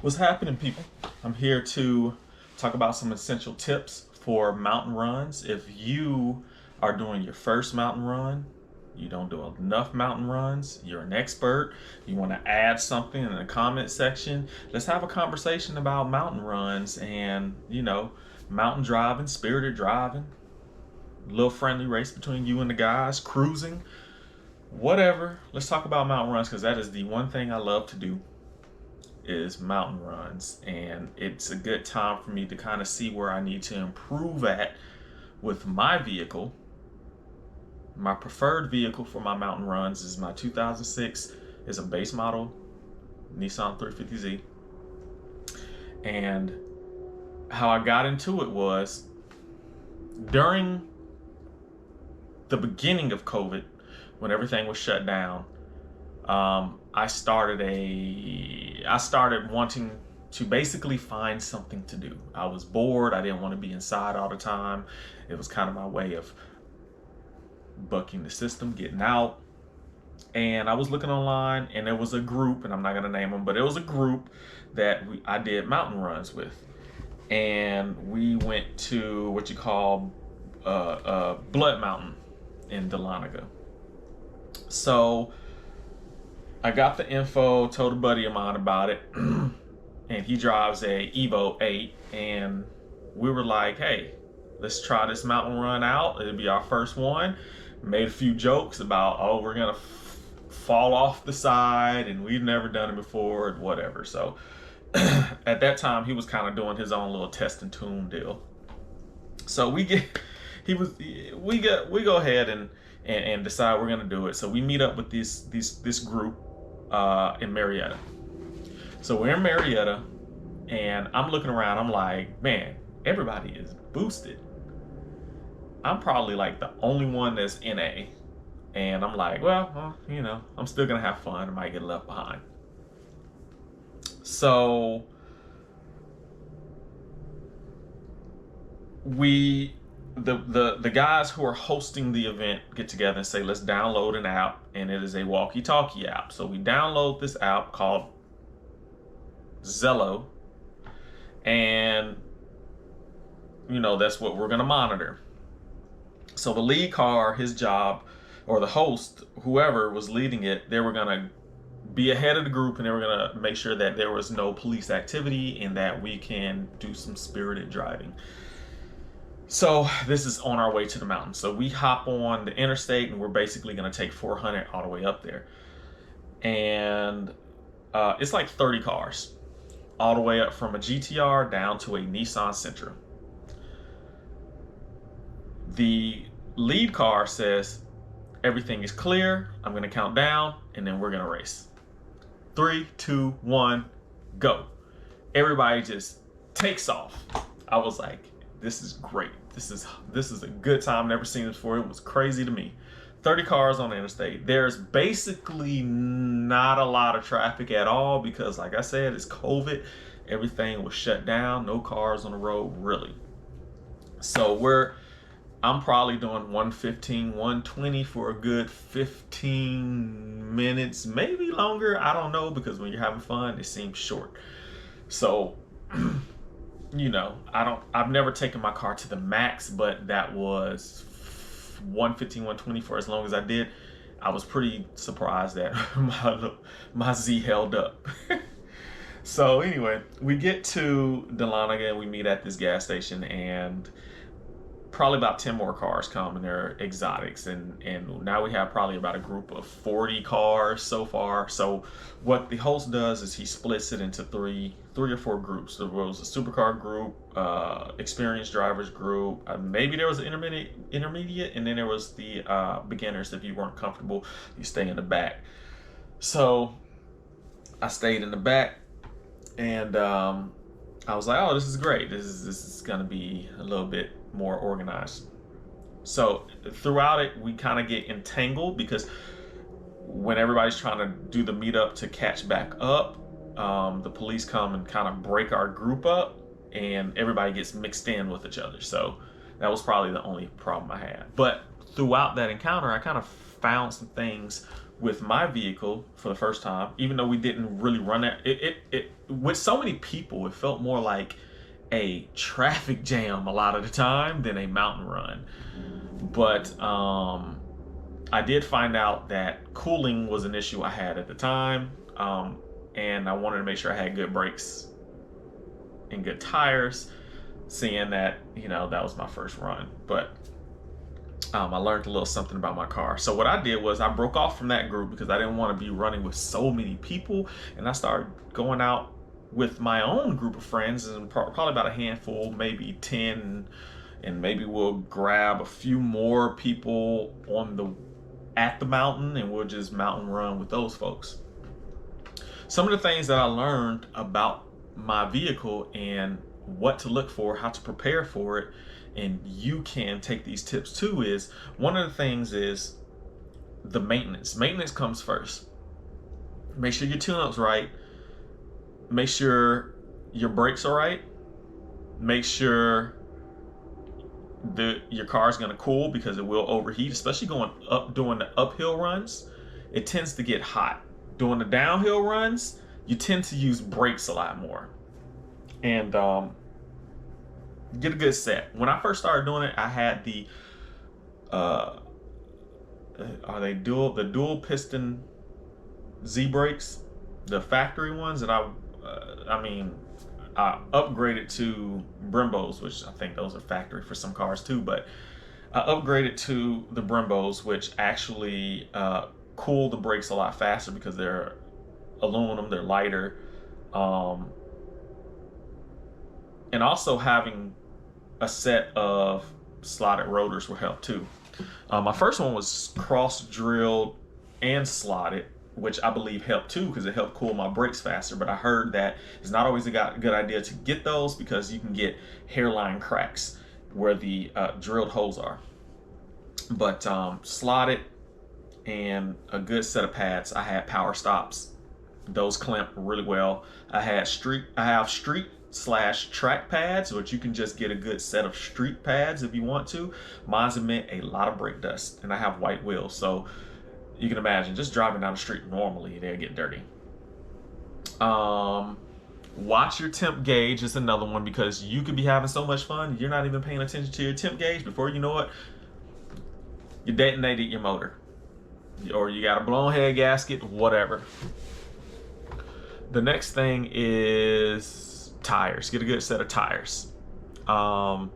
What's happening, people? I'm here to talk about some essential tips for mountain runs. If you are doing your first mountain run, you don't do enough mountain runs, you're an expert, you want to add something in the comment section, let's have a conversation about mountain runs and, mountain driving, spirited driving, little friendly race between you and the guys, cruising, whatever. Let's talk about mountain runs because that is the one thing I love to do is mountain runs, and it's a good time for me to kind of see where I need to improve at with my vehicle. My preferred vehicle for my mountain runs is my 2006 is a base model Nissan 350Z. And how I got into it was during the beginning of COVID, when everything was shut down. I started wanting to basically find something to do. I was bored. I didn't want to be inside all the time. It was kind of my way of bucking the system, getting out. And I was looking online, and there was a group, and I'm not gonna name them, but it was a group that I did mountain runs with, and we went to what you call Blood Mountain in Dahlonega. So I got the info, told a buddy of mine about it, and he drives a Evo 8, and we were like, hey, let's try this mountain run out. It'll be our first one. Made a few jokes about, oh, we're gonna fall off the side, and we've never done it before, and whatever. So at that time, he was kind of doing his own little test and tune deal. So we go ahead and decide we're gonna do it. So we meet up with this group in Marietta. So we're in Marietta, and I'm looking around. I'm like, man, everybody is boosted. I'm probably like the only one that's NA, and I'm like, well, I'm still gonna have fun. I might get left behind. So the guys who are hosting the event get together and say, let's download an app, and it is a walkie-talkie app. So we download this app called Zello, and that's what we're gonna monitor. So the lead car, his job, or the host, whoever was leading it, they were gonna be ahead of the group, and they were gonna make sure that there was no police activity and that we can do some spirited driving. So this is on our way to the mountain. So we hop on the interstate, and we're basically going to take 400 all the way up there. And it's like 30 cars all the way up from a GTR down to a Nissan Sentra. The lead car says, everything is clear. I'm going to count down, and then we're going to race. 3, 2, 1, go. Everybody just takes off. I was like, this is great. This is a good time. Never seen this before. It was crazy to me. 30 cars on the interstate. There's basically not a lot of traffic at all because, like I said, it's COVID. Everything was shut down. No cars on the road, really. So I'm probably doing 115, 120 for a good 15 minutes, maybe longer. I don't know, because when you're having fun, it seems short. So I've never taken my car to the max, but that was 115, 120 for as long as I did. I was pretty surprised that my Z held up. So anyway, we get to Dahlonega, and we meet at this gas station, and probably about 10 more cars come, and they're exotics, and now we have probably about a group of 40 cars so far. So what the host does is he splits it into three or four groups. There was a supercar group, experienced drivers group, maybe there was an intermediate, and then there was the beginners. If you weren't comfortable, you stay in the back. So I stayed in the back, and I was like, oh, this is great. This is gonna be a little bit more organized. So throughout it, we kind of get entangled because when everybody's trying to do the meetup to catch back up, the police come and kind of break our group up, and everybody gets mixed in with each other. So that was probably the only problem I had. But throughout that encounter, I kind of found some things with my vehicle for the first time, even though we didn't really run it with so many people, it felt more like a traffic jam a lot of the time than a mountain run. But I did find out that cooling was an issue I had at the time, and I wanted to make sure I had good brakes and good tires, seeing that, you know, that was my first run. But I learned a little something about my car. So what I did was I broke off from that group because I didn't want to be running with so many people, and I started going out with my own group of friends, and probably about a handful, maybe 10, and maybe we'll grab a few more people at the mountain, and we'll just mountain run with those folks. Some of the things that I learned about my vehicle and what to look for, how to prepare for it, and you can take these tips too, is one of the things is the maintenance. Maintenance comes first. Make sure your tune-up's right. Make sure your brakes are right. Make sure your car is going to cool, because it will overheat, especially going up doing the uphill runs. It tends to get hot. Doing the downhill runs, you tend to use brakes a lot more. And get a good set. When I first started doing it, I had the dual piston Z brakes, the factory ones, and I upgraded to Brembos, which I think those are factory for some cars too, but I upgraded to the Brembos, which actually cool the brakes a lot faster because they're aluminum, they're lighter, and also having a set of slotted rotors will help too. My first one was cross-drilled and slotted, which I believe helped too, because it helped cool my brakes faster. But I heard that it's not always a good idea to get those, because you can get hairline cracks where the drilled holes are. But slotted and a good set of pads. I had power stops. Those clamp really well. I have street/track pads, which you can just get a good set of street pads if you want to. Mine's emit a lot of brake dust, and I have white wheels, so you can imagine just driving down the street normally, they'll get dirty. Watch your temp gauge is another one, because you could be having so much fun, you're not even paying attention to your temp gauge. Before you know it, you detonated your motor, or you got a blown head gasket, whatever. The next thing is tires. Get a good set of tires. I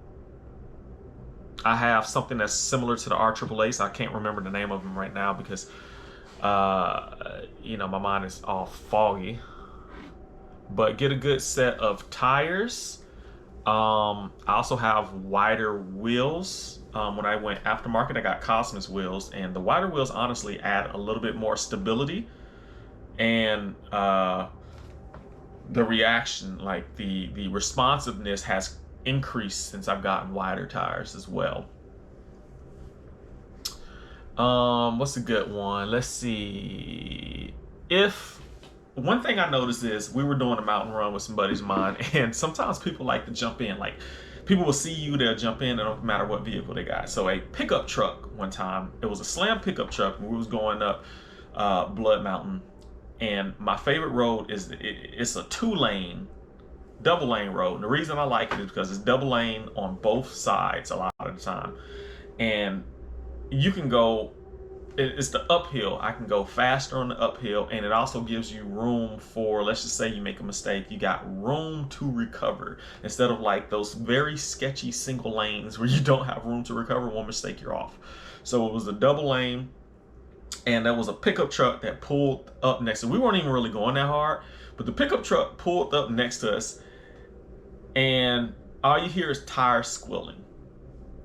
have something that's similar to the RAAA. I can't remember the name of them right now because my mind is all foggy. But get a good set of tires. I also have wider wheels. When I went aftermarket, I got Cosmos wheels, and the wider wheels honestly add a little bit more stability, and the reaction, like the responsiveness, has increased since I've gotten wider tires as well. What's a good one? Let's see. One thing I noticed is we were doing a mountain run with some buddies of mine, and sometimes people like to jump in. Like, people will see you, they'll jump in, no matter what vehicle they got. So a pickup truck one time, it was a Slam pickup truck, and we was going up Blood Mountain. And my favorite road is it's a 2-lane, double lane road. And the reason I like it is because it's double lane on both sides a lot of the time. And you can go, it's the uphill. I can go faster on the uphill, and it also gives you room for, let's just say you make a mistake, you got room to recover, instead of like those very sketchy single lanes where you don't have room to recover. One mistake, you're off. So it was a double lane. And there was a pickup truck that pulled up next to us. We weren't even really going that hard, but the pickup truck pulled up next to us, and all you hear is tires squealing.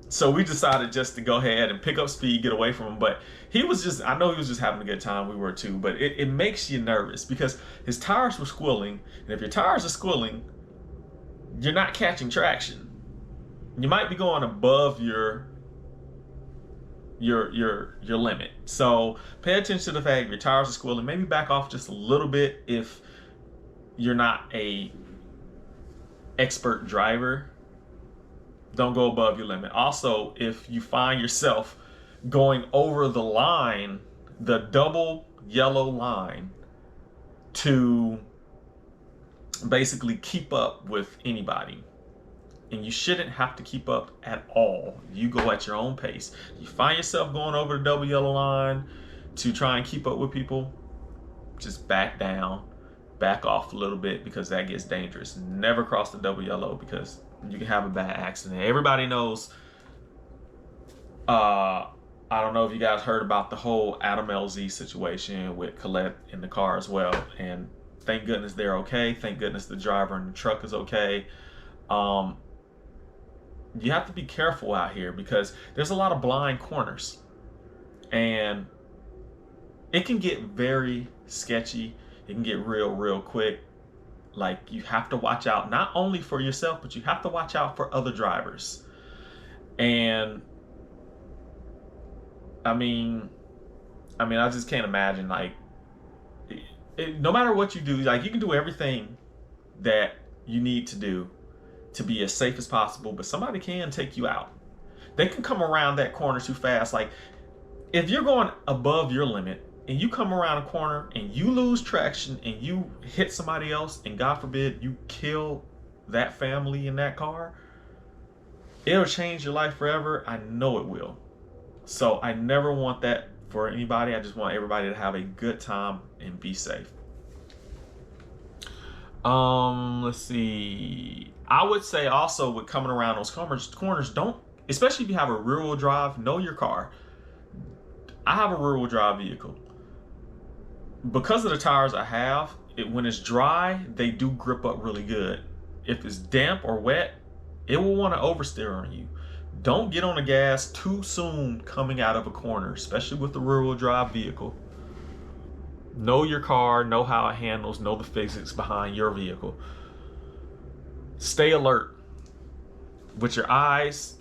So we decided just to go ahead and pick up speed, get away from him. But I know he was just having a good time. We were too. But it makes you nervous because his tires were squealing. And if your tires are squealing, you're not catching traction. You might be going above your limit. So pay attention to the fact your tires are squealing. Maybe back off just a little bit if you're not a expert driver. Don't go above your limit. Also, if you find yourself going over the line, the double yellow line to basically keep up with anybody. And you shouldn't have to keep up at all. You go at your own pace. You find yourself going over the double yellow line to try and keep up with people, just back down, back off a little bit, because that gets dangerous. Never cross the double yellow because you can have a bad accident. Everybody knows, I don't know if you guys heard about the whole Adam LZ situation with Colette in the car as well. And thank goodness they're okay. Thank goodness the driver in the truck is okay. You have to be careful out here because there's a lot of blind corners. And it can get very sketchy. It can get real quick. Like, you have to watch out not only for yourself, but you have to watch out for other drivers. And I mean, I just can't imagine, like, no matter what you do, like, you can do everything that you need to do to be as safe as possible, but somebody can take you out. They can come around that corner too fast. Like, if you're going above your limit and you come around a corner and you lose traction and you hit somebody else, and God forbid you kill that family in that car, it'll change your life forever. I know it will. So I never want that for anybody. I just want everybody to have a good time and be safe. Let's see. I would say also with coming around those corners, don't, especially if you have a rear-wheel drive, know your car. I have a rear-wheel drive vehicle. Because of the tires I have, when it's dry, they do grip up really good. If it's damp or wet, it will want to oversteer on you. Don't get on the gas too soon coming out of a corner, especially with the rear-wheel drive vehicle. Know your car, know how it handles, know the physics behind your vehicle. Stay alert with your eyes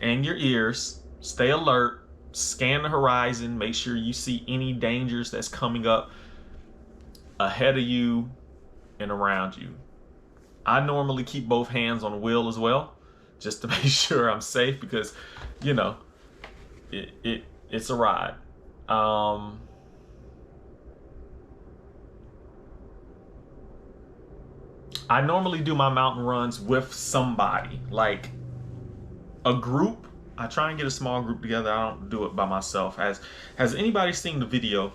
and your ears. Stay alert. Scan the horizon. Make sure you see any dangers that's coming up ahead of you and around you. I normally keep both hands on the wheel as well, just to make sure I'm safe, because, you know, it's a ride. I normally do my mountain runs with somebody, like a group. I try and get a small group together. I don't do it by myself. Has anybody seen the video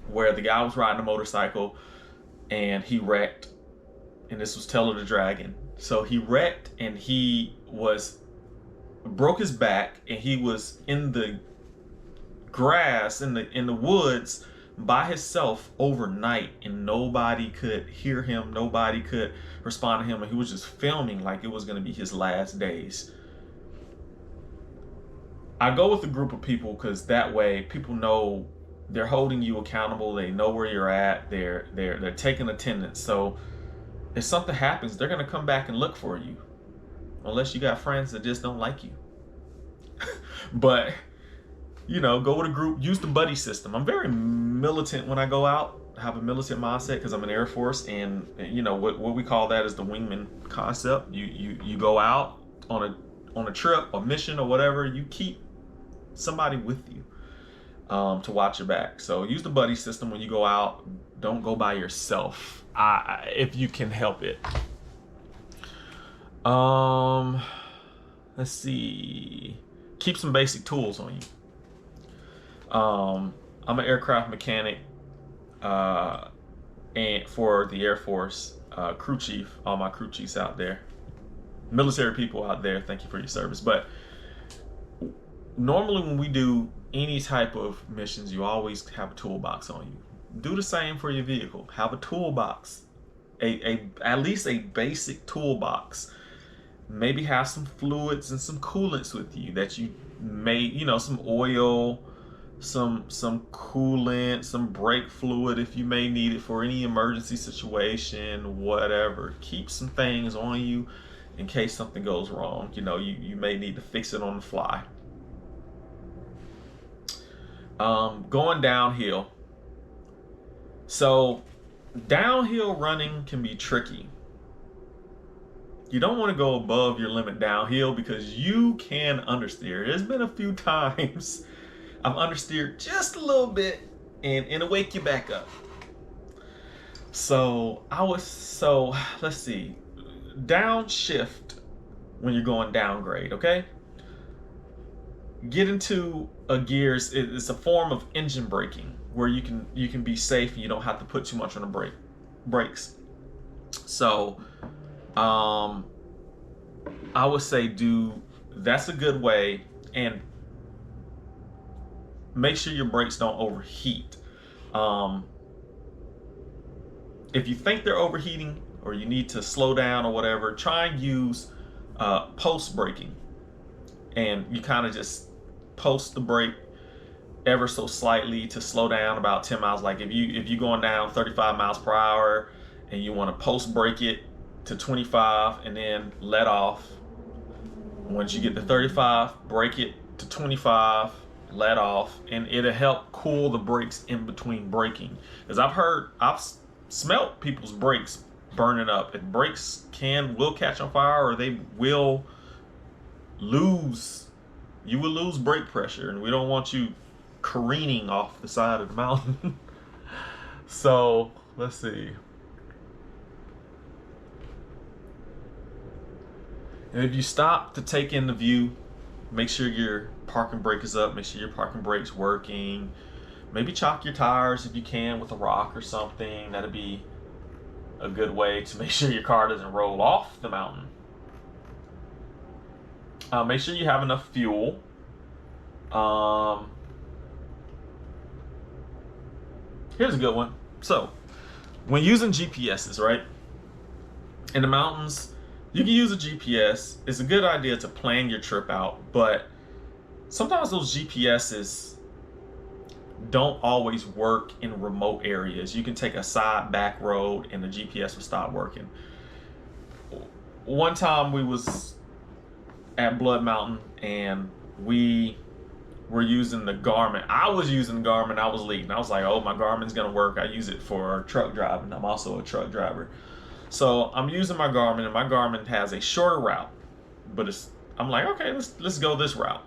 where the guy was riding a motorcycle and he wrecked? And this was Teller the Dragon. So he wrecked and he broke his back, and he was in the grass in the woods by himself overnight, and nobody could hear him, nobody could respond to him, and he was just filming like it was going to be his last days. I go with a group of people because that way people know they're holding you accountable. They know where you're at. They're taking attendance. So if something happens, they're going to come back and look for you, unless you got friends that just don't like you. But, you know, go with a group. Use the buddy system. I'm very militant when I go out. I have a militant mindset because I'm in Air Force, and you know what we call that is the wingman concept. You go out on a trip, a mission, or whatever. You keep somebody with you to watch your back. So use the buddy system when you go out. Don't go by yourself if you can help it. Let's see. Keep some basic tools on you. I'm an aircraft mechanic and for the Air Force, crew chief. All my crew chiefs out there, military people out there, thank you for your service. But normally when we do any type of missions, you always have a toolbox on you. Do the same for your vehicle. Have a toolbox, at least a basic toolbox. Maybe have some fluids and some coolants with you that you may, you know, some oil, some coolant, some brake fluid if you may need it for any emergency situation, whatever. Keep some things on you in case something goes wrong. You know, you may need to fix it on the fly. Going downhill. So downhill running can be tricky. You don't want to go above your limit downhill because you can understeer. There's been a few times I've understeered just a little bit, and it'll wake you back up. So let's see, downshift when you're going downgrade, okay? Get into a gears. It's a form of engine braking where you can be safe and you don't have to put too much on the brakes. So, I would say that's a good way, and make sure your brakes don't overheat. If you think they're overheating or you need to slow down or whatever, try and use post braking, and you kind of just post the brake ever so slightly to slow down about 10 miles. Like if you're going down 35 miles per hour and you want to post brake it to 25 and then let off. Once you get to 35, brake it to 25, let off, and it'll help cool the brakes in between braking. Because I've smelt people's brakes burning up, and brakes will catch on fire, or they will lose. You will lose brake pressure, and we don't want you careening off the side of the mountain. So let's see. And if you stop to take in the view, make sure your parking brake is up. Make sure your parking brake's working. Maybe chalk your tires if you can with a rock or something. That'd be a good way to make sure your car doesn't roll off the mountain. Make sure you have enough fuel. Here's a good one. So, when using GPSs, right? In the mountains, you can use a GPS. It's a good idea to plan your trip out, but sometimes those GPSs don't always work in remote areas. You can take a side back road and the GPS will stop working. One time we was at Blood Mountain and we were using the Garmin. I was using Garmin. I was leading. I was like, oh, my Garmin's gonna work. I use it for truck driving. I'm also a truck driver. So I'm using my Garmin, and my Garmin has a shorter route, but I'm like, okay, let's go this route.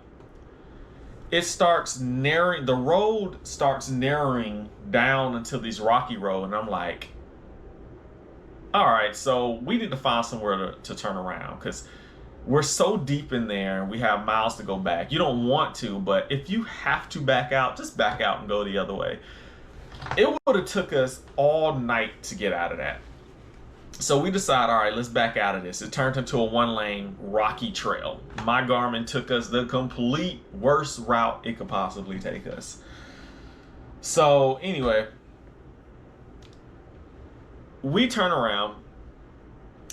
It starts narrowing, the road starts narrowing down into these rocky road, and I'm like, all right, so we need to find somewhere to turn around, because we're so deep in there and we have miles to go back. You don't want to, but if you have to back out, just back out and go the other way. It would have took us all night to get out of that. So we decided, all right, let's back out of this. It turned into a one-lane rocky trail. My Garmin took us the complete worst route it could possibly take us. So anyway, we turn around.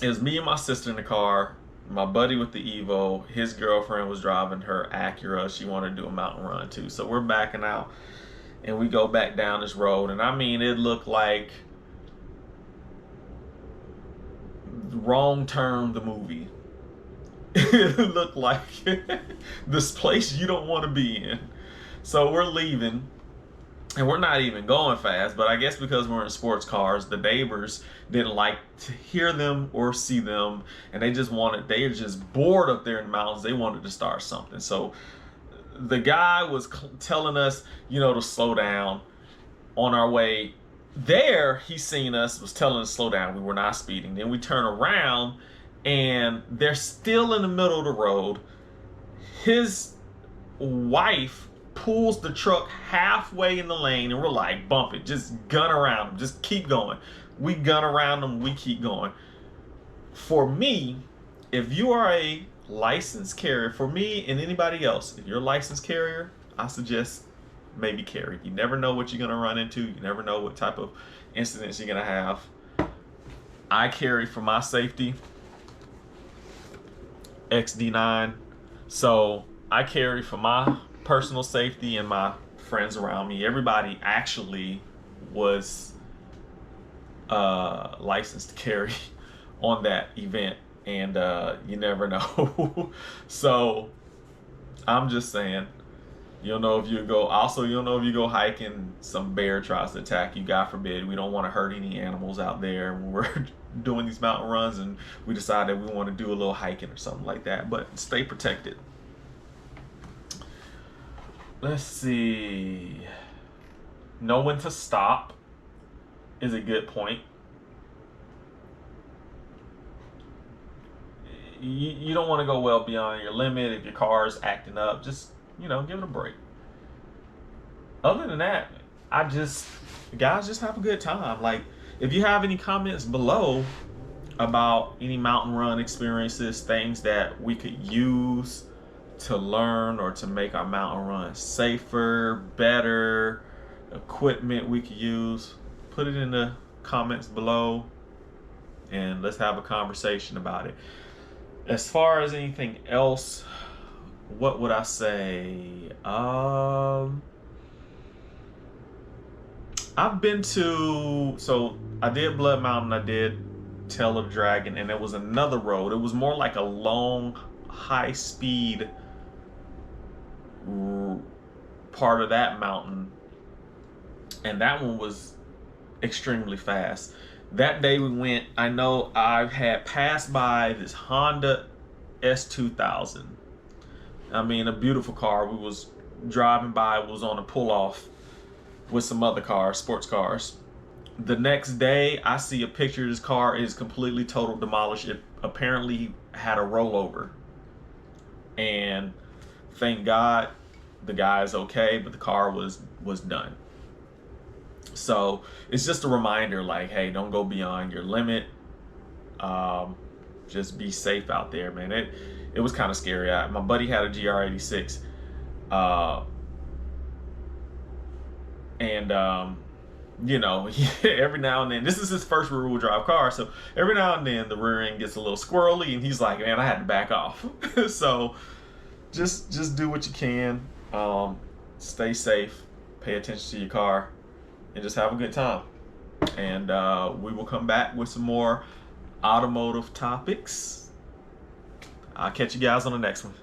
It was me and my sister in the car, my buddy with the Evo, his girlfriend was driving her Acura. She wanted to do a mountain run too. So we're backing out and we go back down this road. And I mean, it looked like Wrong Turn, the movie. It looked like this place you don't want to be in. So we're leaving, and we're not even going fast, but I guess because we're in sports cars, the neighbors didn't like to hear them or see them, and they were just bored up there in the mountains. They wanted to start something. So the guy was telling us, to slow down. On our way there, he seen us, was telling us to slow down. We were not speeding. Then we turn around, and they're still in the middle of the road. His wife pulls the truck halfway in the lane, and we're like, bump it, just gun around him, just keep going. We gun around them, we keep going. For me, if you are a licensed carrier, for me and anybody else, if you're a licensed carrier, I suggest maybe carry. You never know what you're gonna run into. You never know what type of incidents you're gonna have. I carry for my safety XD9, so I carry for my personal safety and my friends around me. Everybody actually was licensed to carry on that event, and you never know. So I'm just saying, you don't know if you go hiking, some bear tries to attack you. God forbid. We don't want to hurt any animals out there when we're doing these mountain runs, and we decide that we want to do a little hiking or something like that. But stay protected. Let's see. Know when to stop is a good point. You don't want to go well beyond your limit. If your car is acting up, just, give it a break. Other than that, guys, just have a good time. Like, if you have any comments below about any mountain run experiences, things that we could use to learn or to make our mountain run safer, better, equipment we could use, put it in the comments below and let's have a conversation about it. As far as anything else, what would I say? I've been to, so I did Blood Mountain, I did Tail of the Dragon, and there was another road. It was more like a long, high speed part of that mountain, and that one was extremely fast. That day we went, I know I had passed by this Honda S2000. I mean, a beautiful car. We was driving by, was on a pull-off with some other cars, sports cars. The next day, I see a picture of this car. It is completely total demolished. It apparently had a rollover. And thank God the guy is okay, but the car was done. So it's just a reminder, like, hey, don't go beyond your limit. Just be safe out there, man. It was kind of scary. My buddy had a GR86, and every now and then, this is his first rear-wheel drive car, so every now and then the rear end gets a little squirrely, and he's like, man, I had to back off. So just do what you can. Stay safe, pay attention to your car, and just have a good time. And we will come back with some more automotive topics. I'll catch you guys on the next one.